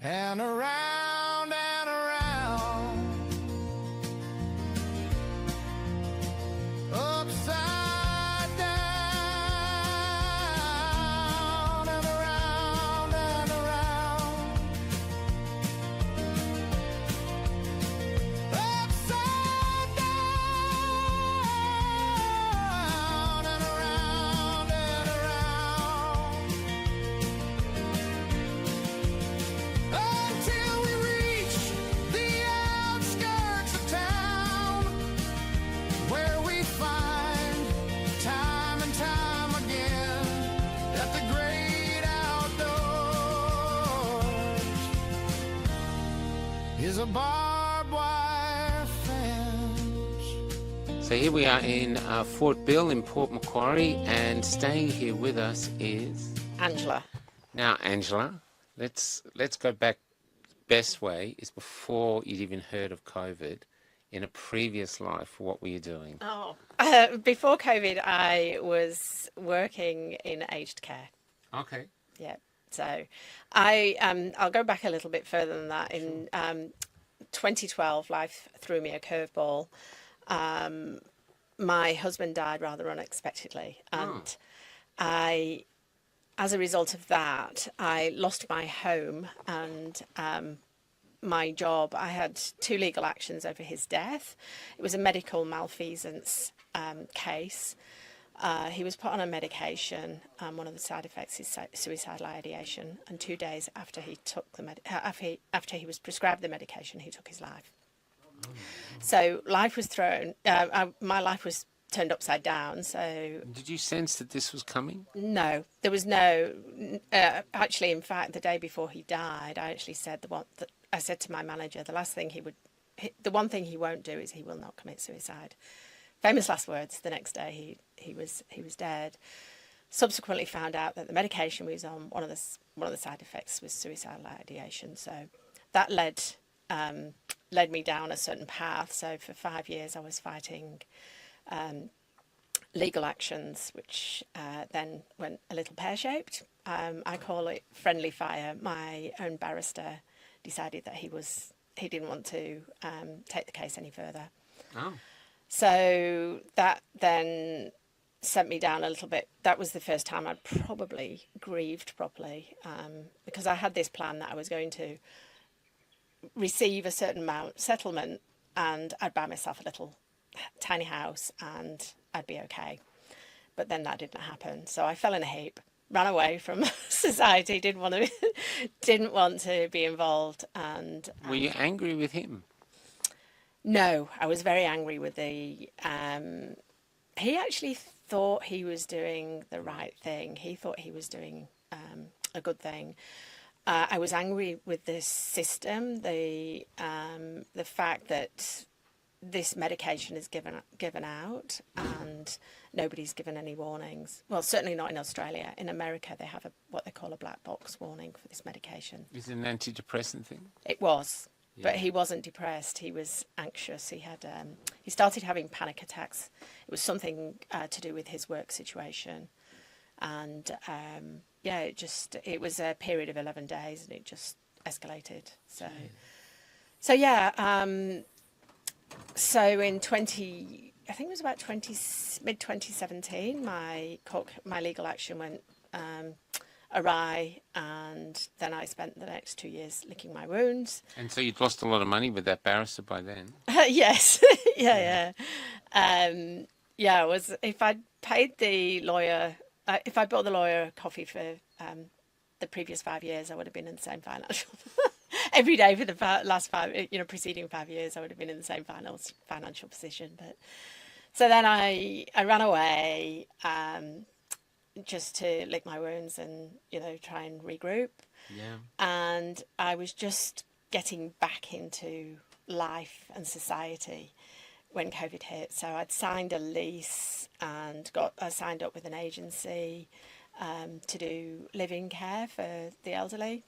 and around and around, upside down and around and around, upside down and around and around, until we reach the outskirts of town, where we find time and time again that the great outdoors is a barbed wire fence. So here we are in Fort Bill in Port Macquarie, and staying here with us is Angela. now Angela. Let's go back. Best way is before you'd even heard of COVID. In a previous life, what were you doing? Oh, before COVID, I was working in aged care. Okay. Yeah. So I'll go back a little bit further than that. In 2012, life threw me a curveball. My husband died rather unexpectedly, and as a result of that, I lost my home and my job. I had 2 legal actions over his death. It was a medical malfeasance case. He was put on a medication. One of the side effects is suicidal ideation. And 2 days after he took after he was prescribed the medication, he took his life. So life was thrown. My life was turned upside down. So Did you sense that this was coming? no, there was no. Actually, in fact, the day before he died, I actually said I said to my manager, the one thing he won't do is he will not commit suicide. Famous last words. The next day, he was dead. Subsequently, found out that the medication we was on, one of the side effects was suicidal ideation. So that led me down a certain path. So for 5 years, I was fighting legal actions, which then went a little pear-shaped. I call it friendly fire. My own barrister decided that he didn't want to take the case any further. Oh. So that then sent me down a little bit. That was the first time I'd probably grieved properly, because I had this plan that I was going to receive a certain amount settlement and I'd buy myself a little tiny house and I'd be okay. But then that didn't happen. So I fell in a heap, ran away from society, didn't want to be involved. And Were you angry with him? no, I was very angry with he actually thought he was doing the right thing. He thought he was doing a good thing. I was angry with this system, the fact that this medication is given out and nobody's given any warnings. Well, certainly not in Australia. In America, they have what they call a black box warning for this medication. Is it an antidepressant thing? It was, but he wasn't depressed. He was anxious. He started having panic attacks. It was something to do with his work situation, and it was a period of 11 days, and it just escalated. So in I think it was about mid 2017, my legal action went awry, and then I spent the next 2 years licking my wounds. And so you'd lost a lot of money with that barrister by then? Yes, yeah. It was, if I'd paid the lawyer, if I bought the lawyer coffee for the previous 5 years, I would have been in the same financial. Every day for the last preceding 5 years, I would have been in the same financial position. But so then I ran away just to lick my wounds and try and regroup. Yeah. And I was just getting back into life and society when COVID hit. So I'd signed a lease and I signed up with an agency to do living care for the elderly.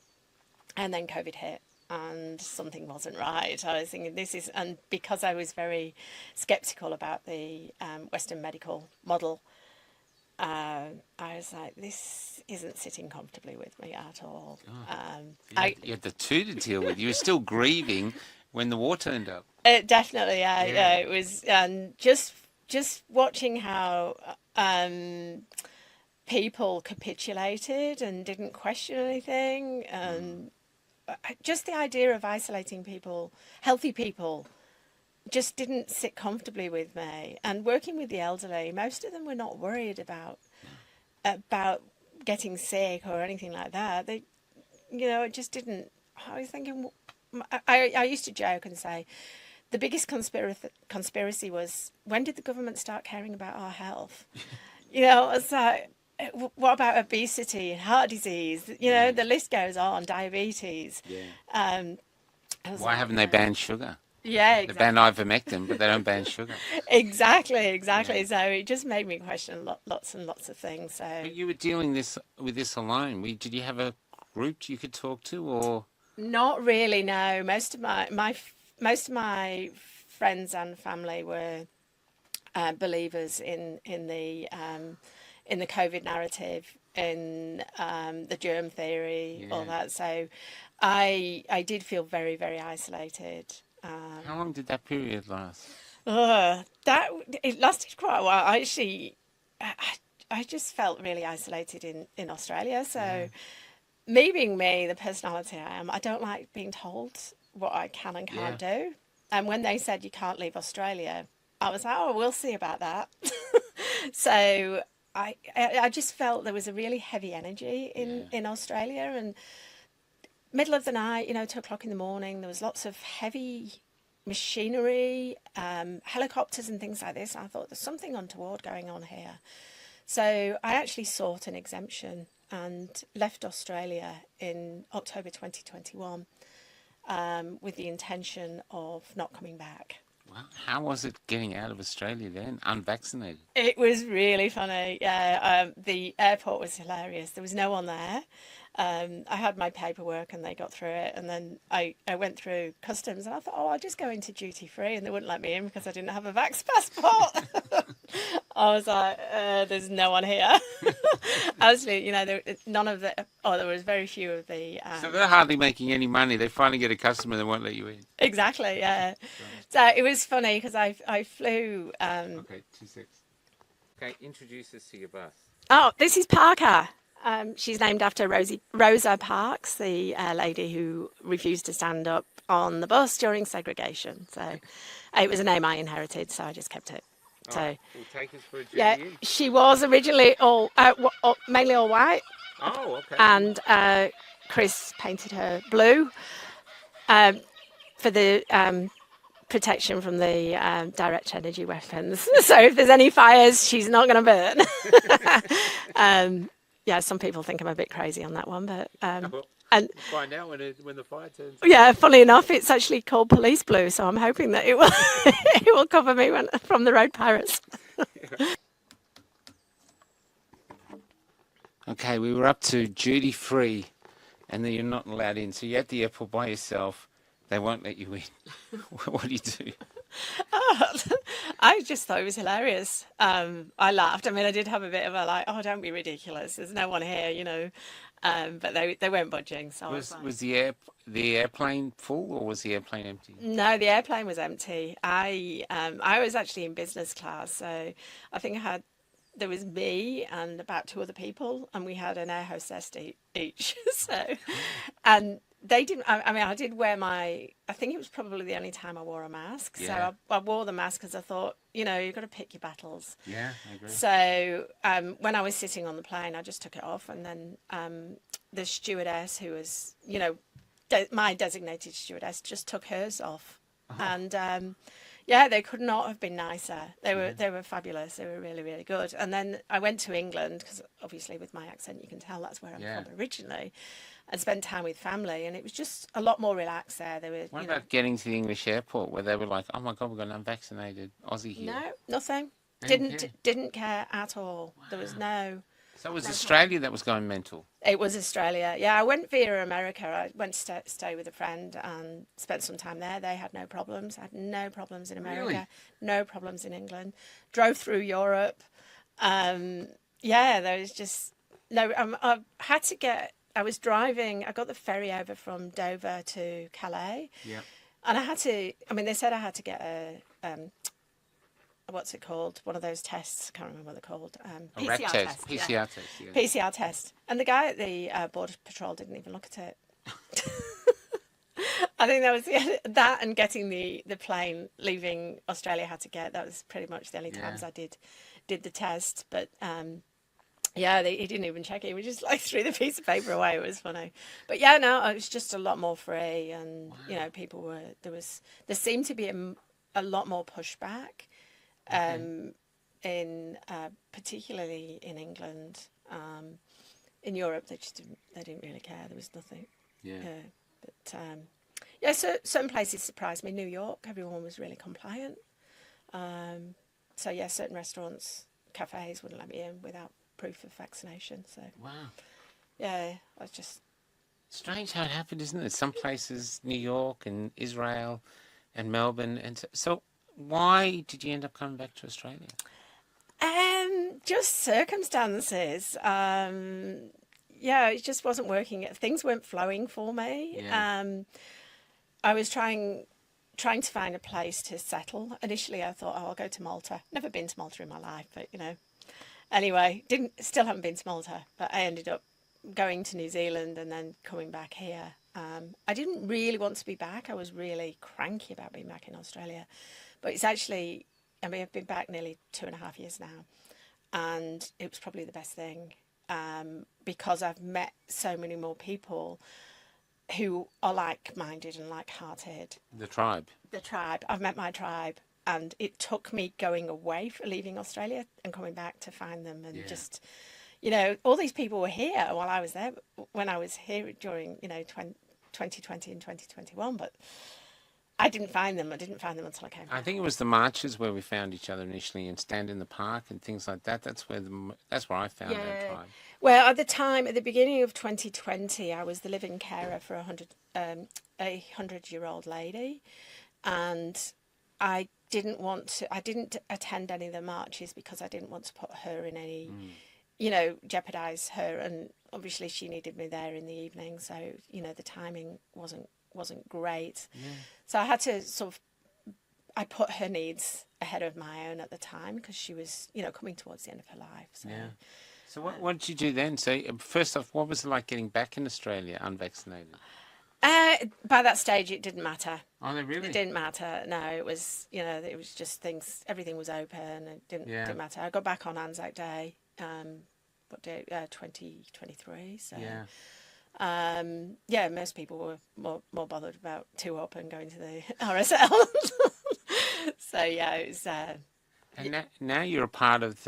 And then COVID hit and something wasn't right. I was thinking and because I was very sceptical about the Western medical model, I was like, this isn't sitting comfortably with me at all. You had the two to deal with. You were still grieving when the war turned up. Definitely, yeah, Yeah. yeah. It was, and just watching how people capitulated and didn't question anything, and just the idea of isolating people, healthy people, just didn't sit comfortably with me. And working with the elderly, most of them were not worried about getting sick or anything like that. They, it just didn't. I was thinking, I used to joke and say, the biggest conspiracy was, when did the government start caring about our health? It's like, what about obesity and heart disease? The list goes on, diabetes. Yeah. I was Why like, haven't they banned sugar? Yeah, They ban exactly. ivermectin, but they don't ban sugar. Exactly. Yeah. So it just made me question lots and lots of things. So But you were dealing with this alone. Did you have a group you could talk to, or? not really, no. Most of my friends and family were believers in the COVID narrative, in the germ theory, all Yeah. that. So I did feel very, very isolated. How long did that period last? That it lasted quite a while. I, I just felt really isolated in Australia. So me being me, the personality I am, I don't like being told what I can and Yeah. can't do. And when they said you can't leave Australia, I was like, oh, we'll see about that. So I just felt there was a really heavy energy in Australia, and middle of the night, 2 o'clock in the morning, there was lots of heavy machinery, helicopters and things like this. I thought there's something untoward going on here. So I actually sought an exemption and left Australia in October 2021 with the intention of not coming back. Wow. How was it getting out of Australia then, unvaccinated? It was really funny. Yeah, the airport was hilarious. There was no one there. I had my paperwork and they got through it. And then I went through customs and I thought, oh, I'll just go into duty free. And they wouldn't let me in because I didn't have a vax passport. I was like, there's no one here. Actually, none of the, there was very few of the. So they're hardly making any money. They finally get a customer, they won't let you in. Exactly, yeah. So it was funny because I flew. Okay, 2 6. Okay, introduce us to your bus. Oh, this is Parker. She's named after Rosa Parks, the lady who refused to stand up on the bus during segregation. So it was a name I inherited, so I just kept it. So Right, well, take us for a journey yeah, in. she was originally mainly all white, Oh, okay. and Chris painted her blue for the protection from the direct energy weapons. So if there's any fires, she's not going to burn. Yeah, some people think I'm a bit crazy on that one, but Well, and we'll find out when the fire turns. yeah, funny enough, it's actually called police blue, so I'm hoping that it will it will cover me from the road pirates. Okay, we were up to duty free, and then you're not allowed in. So you're at the airport by yourself. They won't let you in. What do you do? I just thought it was hilarious. I laughed. I mean, I did have a bit of a like, oh, don't be ridiculous. There's no one here. But they weren't budging. So I was like, Was the airplane full or was the airplane empty? no, the airplane was empty. I was actually in business class, so I think there was me and about two other people, and we had an air hostess each. So, and they didn't. I mean, I did wear I think it was probably the only time I wore a mask. Yeah. So I wore the mask because I thought, you've got to pick your battles. Yeah, I agree. So when I was sitting on the plane, I just took it off, and then the stewardess, who was, my designated stewardess, just took hers off, and yeah, they could not have been nicer. They were fabulous. They were really, really good. And then I went to England because obviously with my accent you can tell that's where I'm from originally, and spent time with family, and it was just a lot more relaxed there. They were. What about getting to the English airport where they were like, "Oh my God, we've got an unvaccinated Aussie here"? No, nothing. Didn't Didn't care at all. Wow. There was no. So it was Australia that was going mental. It was Australia. Yeah, I went via America. I went to stay with a friend and spent some time there. They had no problems. I had no problems in America. Really? No problems in England. Drove through Europe. yeah, there was just no. I had to get. I was driving. I got the ferry over from Dover to Calais, Yeah. and I had to. I mean, they said I had to get a what's it called? One of those tests. I can't remember what they're called. A rat PCR test. test. Yeah. PCR test. Yeah. PCR test. And the guy at the border patrol didn't even look at it. I think that was that, and getting the plane leaving Australia had to get. That was pretty much the only times I did the test. But yeah, he didn't even check it. We just like threw the piece of paper away. It was funny. But yeah, no, it was just a lot more free, and you know, people were there seemed to be a lot more pushback, in particularly in England. In Europe, they didn't really care. There was nothing. Yeah. But yeah, so certain places surprised me. New York, everyone was really compliant. So yeah, certain restaurants, cafes wouldn't let me in without proof of vaccination. So Wow. yeah, I was just Strange how it happened, isn't it? Some places, New York and Israel and Melbourne. And so why did you end up coming back to Australia? just circumstances. Yeah, it just wasn't working. Things weren't flowing for me. Yeah. I was trying to find a place to settle. Initially, I thought, oh, I'll go to Malta. Never been to Malta in my life, but you know. Anyway, still haven't been to Malta, but I ended up going to New Zealand and then coming back here. I didn't really want to be back. I was really cranky about being back in Australia, but it's actually, I mean, I've been back nearly 2.5 years now, and it was probably the best thing, because I've met so many more people who are like-minded and like-hearted. The tribe. The tribe. I've met my tribe, and it took me going away, leaving Australia and coming back to find them, and just, you know, all these people were here while I was there, when I was here during, you know, 2020 and 2021, but I didn't find them. I didn't find them until I came back. I think it was the marches where we found each other initially, and stand in the park and things like that. That's where I found that tribe. Well, at the time, at the beginning of 2020, I was the living carer for a 100-year-old lady, and I didn't attend any of the marches because I didn't want to put her in any, you know, jeopardize her. And obviously she needed me there in the evening. So, you know, the timing wasn't great. Yeah. So I had to I put her needs ahead of my own at the time, because she was, you know, coming towards the end of her life. So. Yeah. So what did you do then? So first off, what was it like getting back in Australia unvaccinated? By that stage, it didn't matter. Oh, they really? It didn't matter. No, it was, you know, it was just things. Everything was open. It didn't matter. I got back on Anzac Day. What day? 2023. So. Yeah. Yeah, most people were more bothered about 2-up and going to the RSL. So yeah, it was. And now you're a part of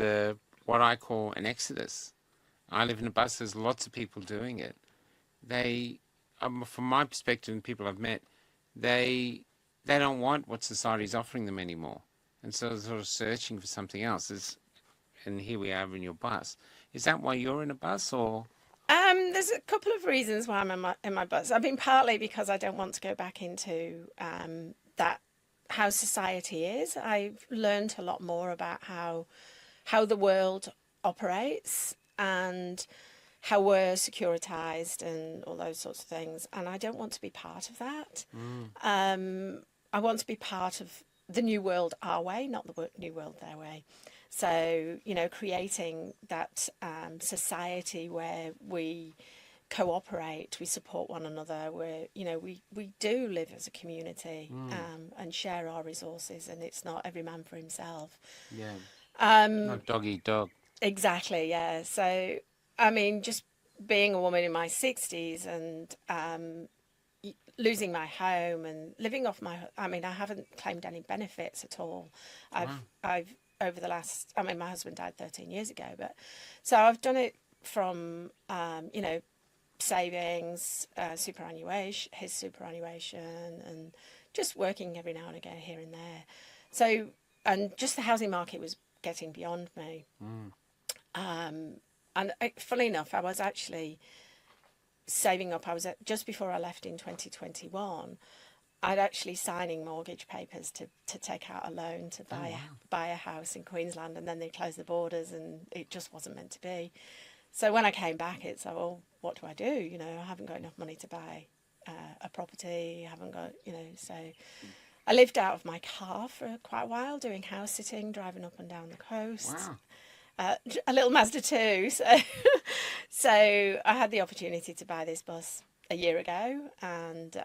what I call an exodus. I live in a bus. There's lots of people doing it. They, from my perspective and people I've met, they don't want what society's offering them anymore, and so they're sort of searching for something else. And here we are in your bus. Is that why you're in a bus, or? There's a couple of reasons why I'm in my bus. I mean, partly because I don't want to go back into that, how society is. I've learned a lot more about how the world operates and how we're securitized and all those sorts of things. And I don't want to be part of that. I want to be part of the new world our way, not the new world their way. So, you know, creating that society where we cooperate, we support one another, where, you know, we do live as a community, and share our resources, and it's not every man for himself. Yeah. Not dog eat dog. Exactly, yeah. So, I mean, just being a woman in my 60s and losing my home and living off I haven't claimed any benefits at all. I've over the last, I mean, my husband died 13 years ago, but so I've done it from, you know, savings, superannuation, his superannuation, and just working every now and again here and there. So, and just the housing market was getting beyond me. And funnily enough, I was actually saving up. Just before I left in 2021, I'd actually signing mortgage papers to take out a loan to buy a house in Queensland, and then they closed the borders, and it just wasn't meant to be. So when I came back, it's like, well, what do? You know, I haven't got enough money to buy a property. I haven't got, you know, so I lived out of my car for quite a while, doing house sitting, driving up and down the coast. Wow. A little Mazda 2. So I had the opportunity to buy this bus a year ago, and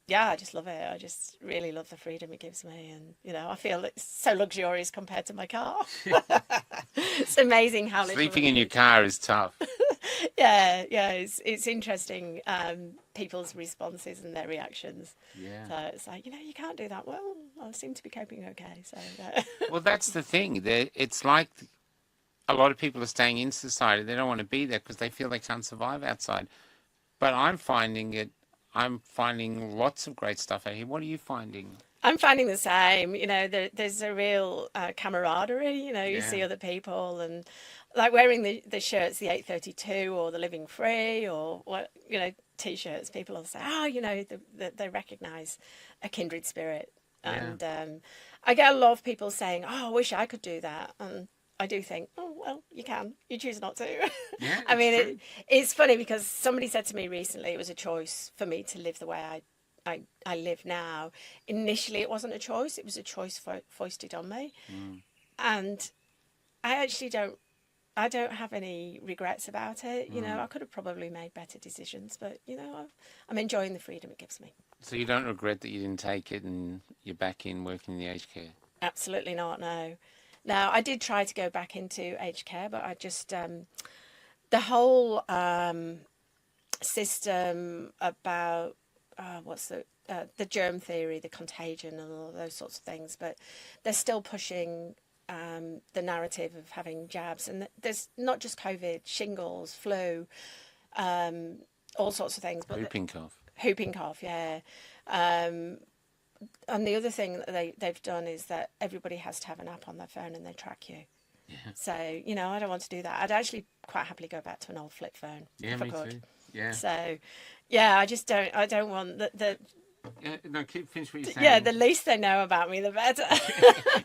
yeah, I just love it. I just really love the freedom it gives me, and you know, I feel it's so luxurious compared to my car. It's amazing how Sleeping in your car is tough. yeah, it's interesting, people's responses and their reactions. Yeah. So it's like, you know, you can't do that. Well, I seem to be coping okay. So Well, that's the thing. It's like a lot of people are staying in society. They don't want to be there because they feel they can't survive outside. But I'm finding lots of great stuff out here. What are you finding? I'm finding the same. You know, there's a real camaraderie. You know, you see Yeah. other people, and like wearing the shirts, the 832 or the Living Free, or what, you know, t-shirts. People will say, oh, you know, they recognise a kindred spirit, and I get a lot of people saying, oh, I wish I could do that, and I do think, oh, well, you can. You choose not to. Yeah, I mean, true. it's funny because somebody said to me recently it was a choice for me to live the way I live now. Initially, it wasn't a choice. It was a choice foisted on me. And I actually don't have any regrets about it. You know, I could have probably made better decisions, but, you know, I'm enjoying the freedom it gives me. So you don't regret that you didn't take it and you're back in working in the aged care? Absolutely not, no. Now, I did try to go back into aged care, but I just, the whole system about, what's the germ theory, the contagion and all those sorts of things, but they're still pushing the narrative of having jabs. And there's not just COVID, shingles, flu, all sorts of things. But Whooping cough. Whooping cough, yeah. And the other thing that they've done is that everybody has to have an app on their phone and they track you. Yeah. So, you know, I don't want to do that. I'd actually quite happily go back to an old flip phone. Yeah, if I me could. too. Yeah. So, yeah, I don't want No, finish what you're saying. yeah, the least they know about me, the better.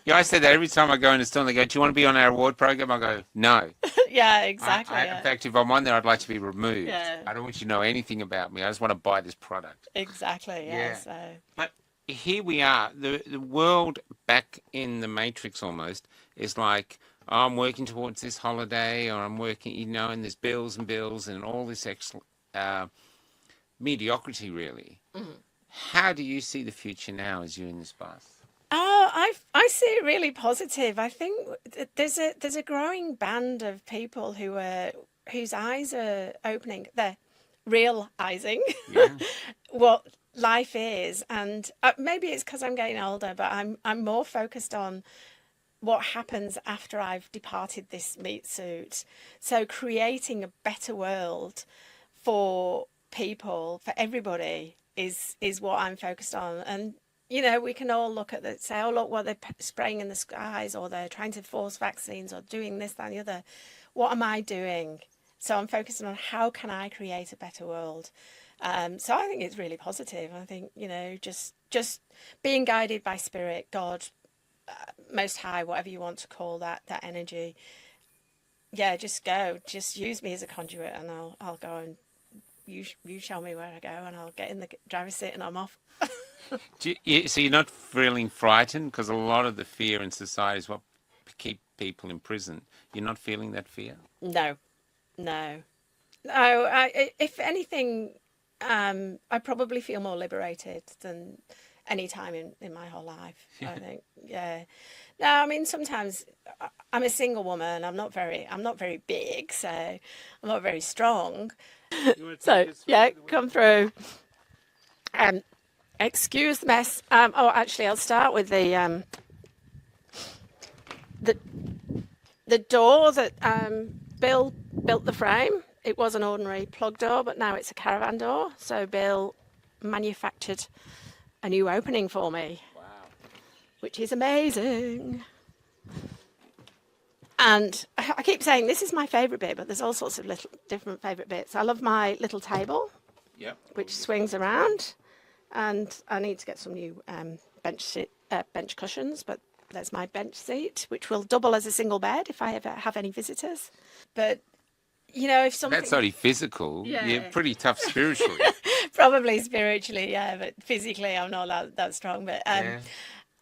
Yeah, I say that every time I go in a store, they go, do you want to be on our award program? I go, no. Yeah, exactly. In fact, if I'm on there, I'd like to be removed. Yeah. I don't want you to know anything about me. I just want to buy this product. Exactly, yeah. Yeah. So. But here we are. The world back in the Matrix almost is like, oh, I'm working towards this holiday, or I'm working, you know, and there's bills and all this mediocrity, really. Mm-hmm. How do you see the future now as you're in this bus? Oh, I see it really positive. I think there's a growing band of people whose eyes are opening. They're realizing what life is, and maybe it's because I'm getting older, but I'm more focused on what happens after I've departed this meat suit. So creating a better world for people, for everybody, is what I'm focused on. And you know, we can all look at that, say, oh look what they're spraying in the skies, or they're trying to force vaccines, or doing this, that, and the other. What am I doing? So I'm focusing on how can I create a better world. So I think it's really positive. I think, you know, just being guided by spirit, God, Most High, whatever you want to call that energy. Yeah, just use me as a conduit, and I'll go, and you show me where I go, and I'll get in the driver's seat and I'm off. So you're not feeling frightened, because a lot of the fear in society is what keep people in prison. You're not feeling that fear? No. If anything, I probably feel more liberated than any time in my whole life. I think, yeah. No, I mean, sometimes I'm a single woman. I'm not very big, so I'm not very strong. So yeah, come through. Excuse the mess. Actually, I'll start with the door that Bill built the frame. It was an ordinary plug door, but now it's a caravan door. So Bill manufactured a new opening for me. Wow. Which is amazing. And I keep saying this is my favourite bit, but there's all sorts of little different favourite bits. I love my little table, which swings around. and I need to get some new bench cushions, but there's my bench seat, which will double as a single bed if I ever have any visitors. But if something That's only physical. Yeah. You're pretty tough spiritually. probably spiritually, yeah, but physically I'm not that strong. But Yeah.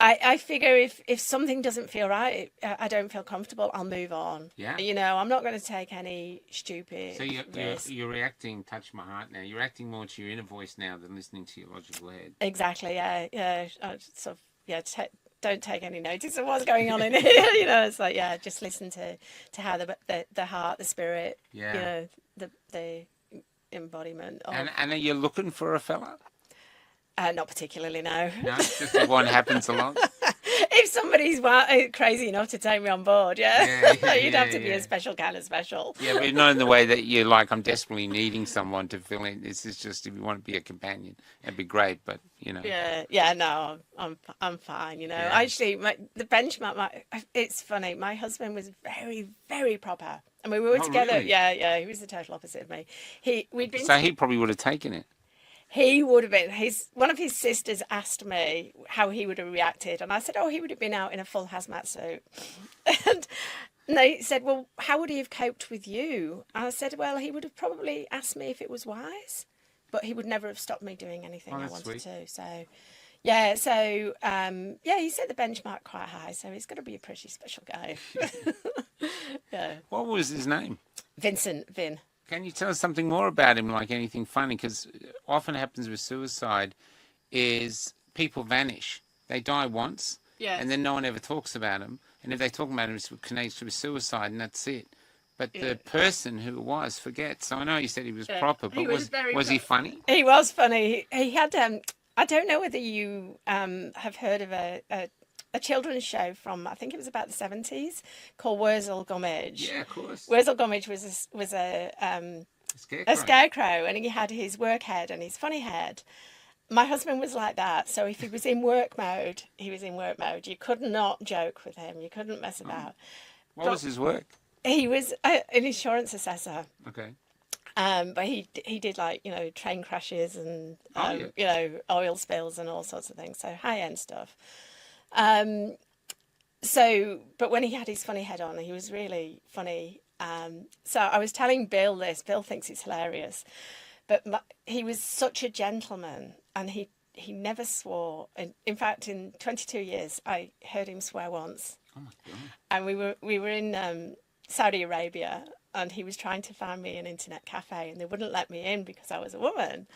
I figure if something doesn't feel right, I don't feel comfortable, I'll move on. Yeah. I'm not going to take any stupid So risk. you're reacting, touch my heart now. You're reacting more to your inner voice now than listening to your logical head. Exactly, yeah. I sort of, don't take any notice of what's going on in here. It's like, just listen to how the heart, the spirit, Yeah. the embodiment of. And are you looking for a fella? Not particularly, no. No, just if one happens along. If somebody's crazy enough to take me on board, you'd have to be a special kind of special. Yeah, but not in the way that you're like, I'm desperately needing someone to fill in. This is just if you want to be a companion, it'd be great, but No, I'm fine. Actually, the benchmark. It's funny. My husband was very, very proper, and we were together. Really? Yeah. He was the total opposite of me. We'd been. So he probably would have taken it. He would have been. One of his sisters asked me how he would have reacted, and I said, "Oh, he would have been out in a full hazmat suit." And they said, "Well, how would he have coped with you?" And I said, "Well, he would have probably asked me if it was wise, but he would never have stopped me doing anything I wanted to." So, he set the benchmark quite high. So he's going to be a pretty special guy. Yeah. What was his name? Vin. Can you tell us something more about him, like anything funny? Because often happens with suicide is people vanish. They die once, and then no one ever talks about them. And if they talk about him, it's connected with suicide, and that's it. But the person who it was forgets. So I know you said he was proper, but was he funny? He was funny. He had, I don't know whether you have heard of a children's show from, I think it was about the 70s, called Wurzel Gummidge. Yeah, of course. Wurzel Gummidge was a scarecrow, and he had his work head and his funny head. My husband was like that, so if he was in work mode, he was in work mode. You could not joke with him. You couldn't mess about. What was his work? He was an insurance assessor. Okay. But he did train crashes and oil spills and all sorts of things. So high-end stuff. But when he had his funny head on, he was really funny. So I was telling Bill this. Bill thinks it's hilarious, but he was such a gentleman, and he never swore. And in fact, in 22 years, I heard him swear once. Oh my God. And we were in Saudi Arabia, and he was trying to find me an internet cafe, and they wouldn't let me in because I was a woman.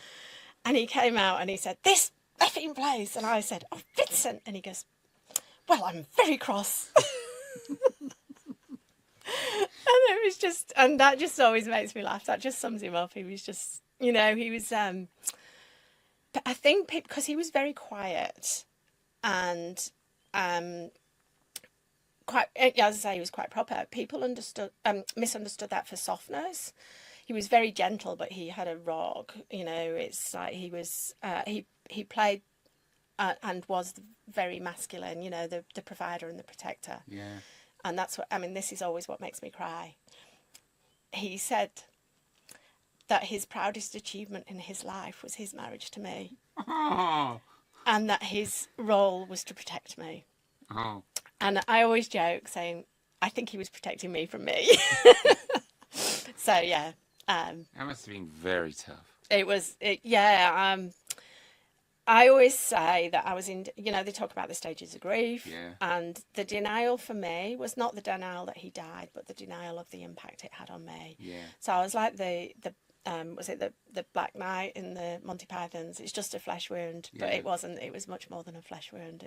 And he came out and he said, "This effing place," and I said, "Oh, Vincent," and he goes, "Well, I'm very cross." And it was just, and that just always makes me laugh. That just sums him up. He was just, he was, but I think because he was very quiet and, quite, as I say, he was quite proper. People misunderstood that for softness. He was very gentle, but he had a rog. It's like he was, he played and was very masculine, the provider and the protector. Yeah. And that's this is always what makes me cry. He said that his proudest achievement in his life was his marriage to me. Oh. And that his role was to protect me. Oh. And I always joke saying, I think he was protecting me from me. So, yeah. That must have been very tough. It was, I always say that I was in, they talk about the stages of grief. Yeah. And the denial for me was not the denial that he died, but the denial of the impact it had on me. Yeah. So I was like the Black Knight in the Monty Pythons. It's just a flesh wound, but it wasn't. It was much more than a flesh wound.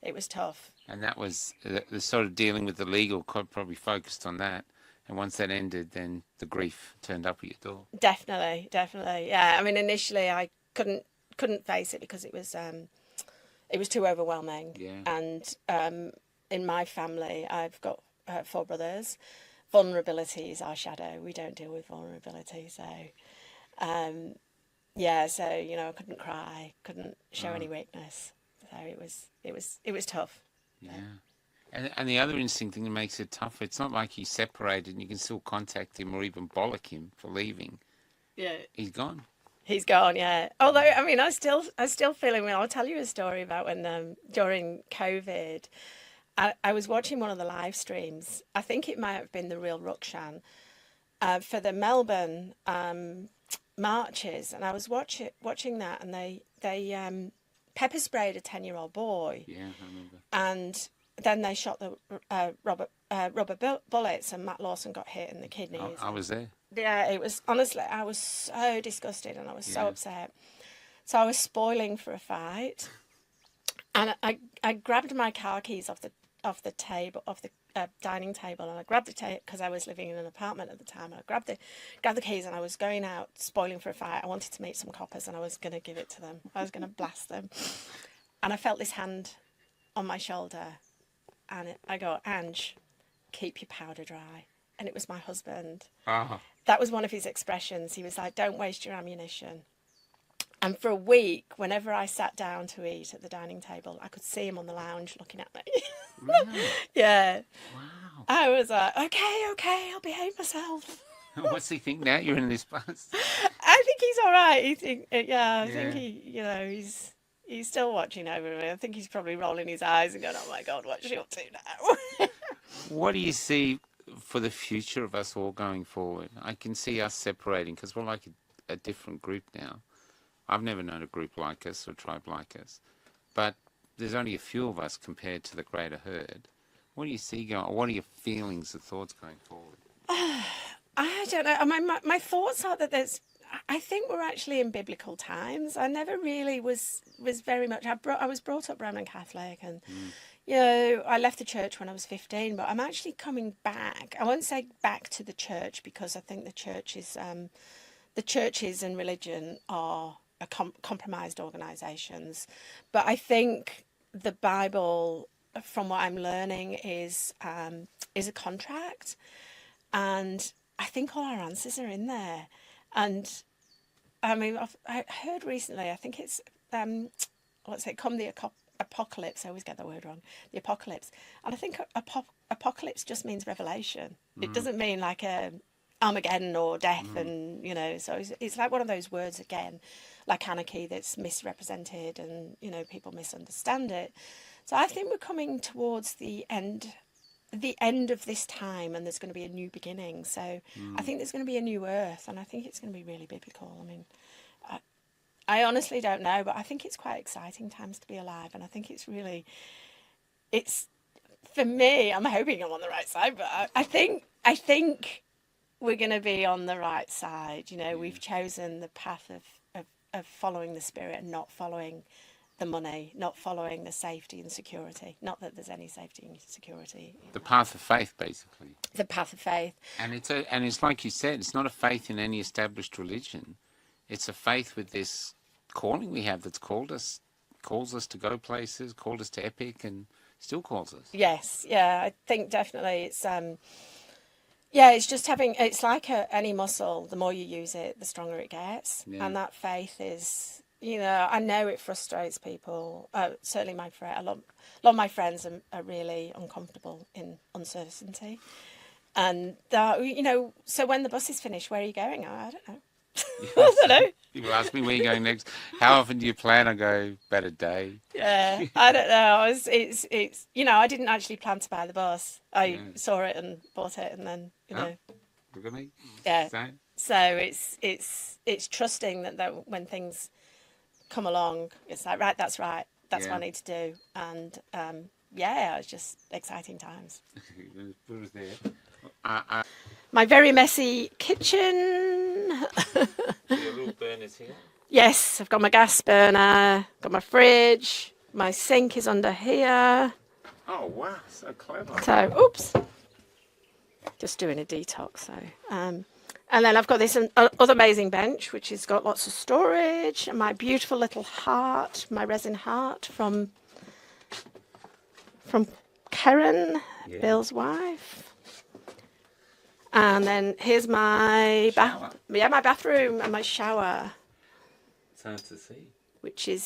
It was tough. And that was the sort of dealing with the legal probably focused on that. And once that ended, then the grief turned up at your door. Definitely. Yeah. Initially I couldn't face it because it was too overwhelming. Yeah. And in my family, I've got 4 brothers. Vulnerability is our shadow. We don't deal with vulnerability. So, I couldn't cry, couldn't show any weakness. So it was tough. Yeah. And the other interesting thing that makes it tough, it's not like he's separated and you can still contact him or even bollock him for leaving. Yeah. He's gone. He's gone, yeah. Although, I mean, I still feel him. I'll tell you a story about when during COVID, I was watching one of the live streams. I think it might have been the Real Rukshan for the Melbourne marches, and I was watching that, and they pepper sprayed a 10-year-old boy, Yeah, I remember. and then they shot the rubber bullets, and Matt Lawson got hit in the kidneys. I was there. Yeah, it was honestly, I was so disgusted and I was so Yeah. upset. So I was spoiling for a fight, and I grabbed my car keys off the table, off the dining table, and I grabbed the tape because I was living in an apartment at the time. And I grabbed the keys, and I was going out spoiling for a fight. I wanted to meet some coppers, and I was going to give it to them. I was going to blast them, and I felt this hand on my shoulder, and I go, Ange, keep your powder dry. And it was my husband. Oh. That was one of his expressions. He was like, don't waste your ammunition. And for a week, whenever I sat down to eat at the dining table, I could see him on the lounge looking at me. Really? Yeah. Wow. I was like, okay, I'll behave myself. What's he think now you're in this bus? I think he's all right. I think Yeah. he's still watching over me. I think he's probably rolling his eyes and going, oh my God, what's she up to now? What do you see for the future of us all going forward? I can see us separating because we're like a different group now. I've never known a group like us or tribe like us, but there's only a few of us compared to the greater herd. What do you see going? What are your feelings or thoughts going forward? I don't know. My thoughts are that I think we're actually in biblical times. I never really was very much. I was brought up Roman Catholic, and I left the church when I was 15. But I'm actually coming back. I won't say back to the church because I think the churches and religion are compromised organisations. But I think the Bible, from what I'm learning, is a contract, and I think all our answers are in there. And I mean, I heard recently, I think it's come the apocalypse. I always get the word wrong. The apocalypse, and I think apocalypse just means revelation. It doesn't mean like Armageddon or death, and so it's like one of those words again, like anarchy, that's misrepresented, and people misunderstand it. So I think we're coming towards the end of this time, and there's going to be a new beginning. So I think there's going to be a new earth, and I think it's going to be really biblical. I mean, I honestly don't know, but I think it's quite exciting times to be alive, and I think it's for me. I'm hoping I'm on the right side, but I think we're going to be on the right side. We've chosen the path of following the Spirit and not following the money, not following the safety and security. Not that there's any safety and security. The path of faith, basically. The path of faith. And it's like you said, it's not a faith in any established religion. It's a faith with this calling we have that's calls us to go places, called us to epic, and still calls us. Yes, yeah, I think definitely it's it's just it's like any muscle. The more you use it, the stronger it gets. Yeah. And that faith is, I know it frustrates people. Certainly a lot of my friends are really uncomfortable in uncertainty. And, so when the bus is finished, where are you going? I don't know. I don't know. People ask me where you're going next. How often do you plan? I go, about a day. Yeah, I don't know. It's I didn't actually plan to buy the bus. I saw it and bought it, and then Look at me. Yeah. Same. So it's trusting that when things come along, it's like, right, that's what I need to do, and it's just exciting times. Put us there. My very messy kitchen. Your little burners here. Yes, I've got my gas burner, got my fridge, my sink is under here. Oh wow, so clever. So, oops, just doing a detox. So, and then I've got this other amazing bench, which has got lots of storage, and my beautiful little heart, my resin heart from Karen, Bill's wife. And then here's my my bathroom and my shower. It's hard to see. Which is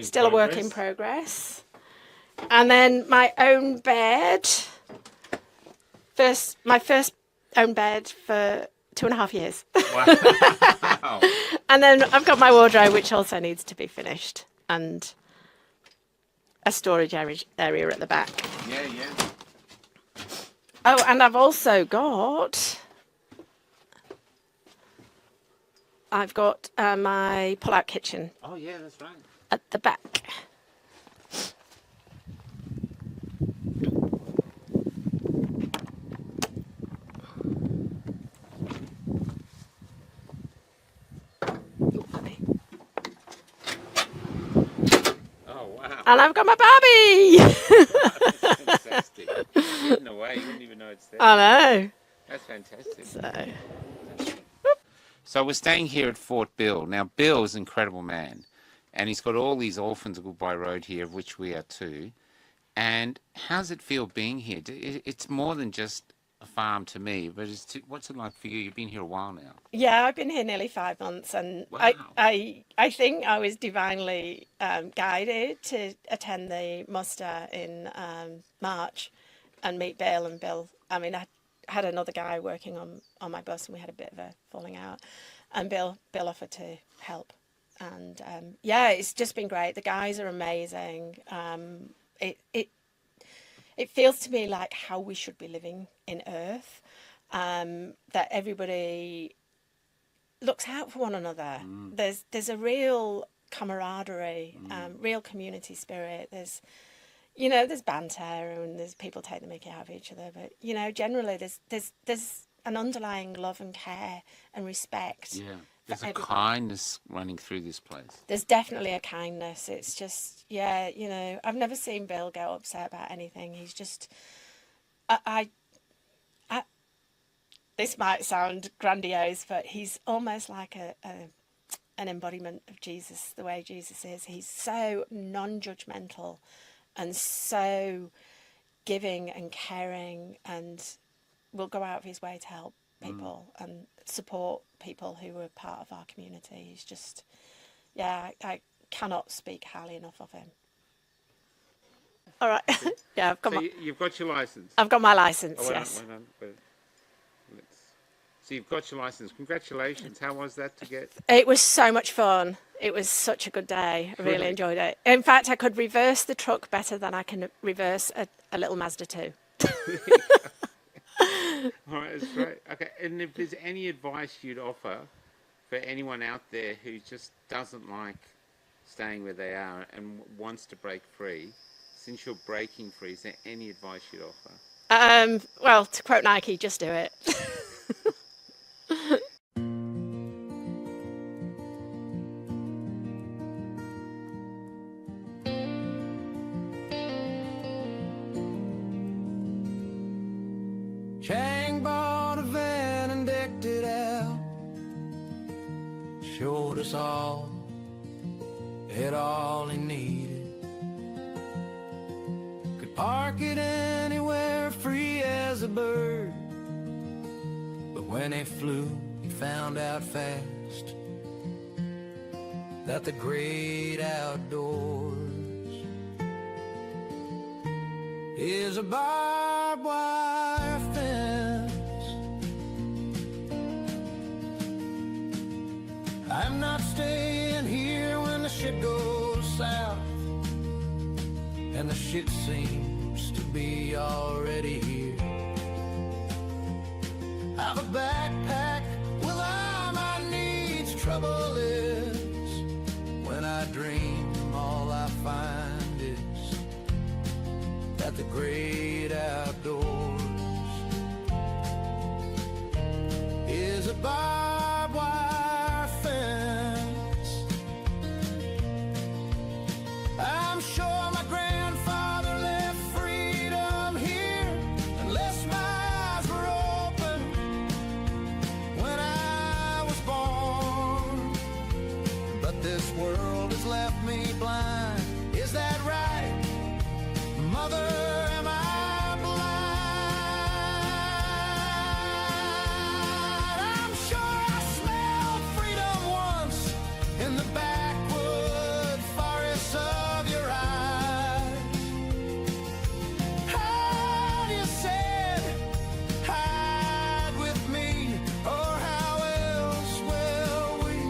Still a work in progress. And then my own bed. My first own bed for 2.5 years. Wow. Wow. And then I've got my wardrobe, which also needs to be finished, and a storage area at the back. Yeah, yeah. Oh, and I've also got... I've got my pull-out kitchen Oh, yeah, that's right. at the back. Oh, wow. And I've got my Barbie! That's fantastic. Hidden away, you wouldn't even know it's there. I know. That's fantastic. So, So we're staying here at Fort Bill. Now, Bill is an incredible man, and he's got all these Orphans of Goodbye Road here, of which we are too. And how's it feel being here? It's more than just a farm to me, but what's it like for you? You've been here a while now. yeah, I've been here nearly 5 months, and Wow. I think I was divinely guided to attend the muster in March and meet Bill. And Bill, I mean, I had another guy working on my bus, and we had a bit of a falling out, and Bill offered to help. And yeah, it's just been great. The guys are amazing. It feels to me like how we should be living in Earth, that everybody looks out for one another. There's a real camaraderie, real community spirit. There's banter, and there's people take the mickey out of each other, but generally there's an underlying love and care and respect. Yeah. There's a everybody. kindness running through this place. There's definitely a kindness. It's just, yeah, I've never seen Bill get upset about anything. He's just, I this might sound grandiose, but he's almost like an embodiment of Jesus, the way Jesus is. He's so non-judgmental and so giving and caring, and will go out of his way to help people and support people who are part of our community. He's just, yeah, I cannot speak highly enough of him. All right. Yeah, You've got your license. I've got my license, Oh, yes. So you've got your license. Congratulations. How was that to get? It was so much fun. It was such a good day. I really enjoyed it. In fact, I could reverse the truck better than I can reverse a little Mazda 2. All right, that's great. Okay, and if there's any advice you'd offer for anyone out there who just doesn't like staying where they are and wants to break free, since you're breaking free, is there any advice you'd offer? Well, to quote Nike, just do it. Chang bought a van and decked it out, showed us all had all he needed, could park it anywhere, free as a bird. But when he flew, he found out fast that the great outdoors is a barbed wire fence. I'm not staying here when the shit goes south, and the shit seems to be already here. I've a backpack with all my needs. Trouble is, when I dream, all I find is that the great outdoors is a barbed wire fence. I'm sure my grandfather left freedom here, unless my eyes were open when I was born. But this world has left me blind. Is that right, Mother? Am I blind? I'm sure I smelled freedom once in the backwood forests of your eyes. How you said, hide with me, or how else will we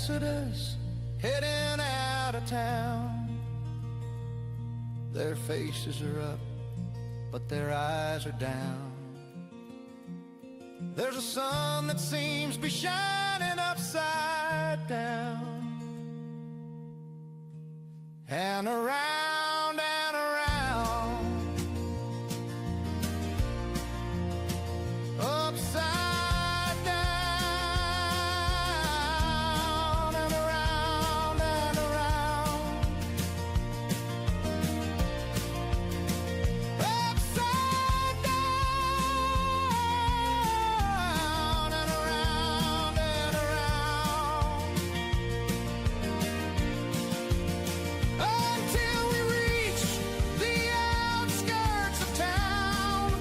exodus, heading out of town. Their faces are up, but their eyes are down. There's a sun that seems to be shining upside down. And around and around, upside down, and around and around, upside down, and around and around, until we reach the outskirts of town,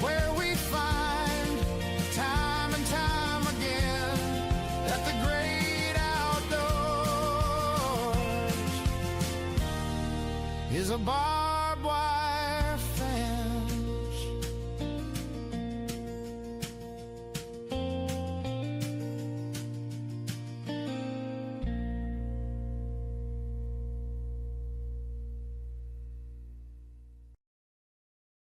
where we find time and time again that the great outdoors is a bar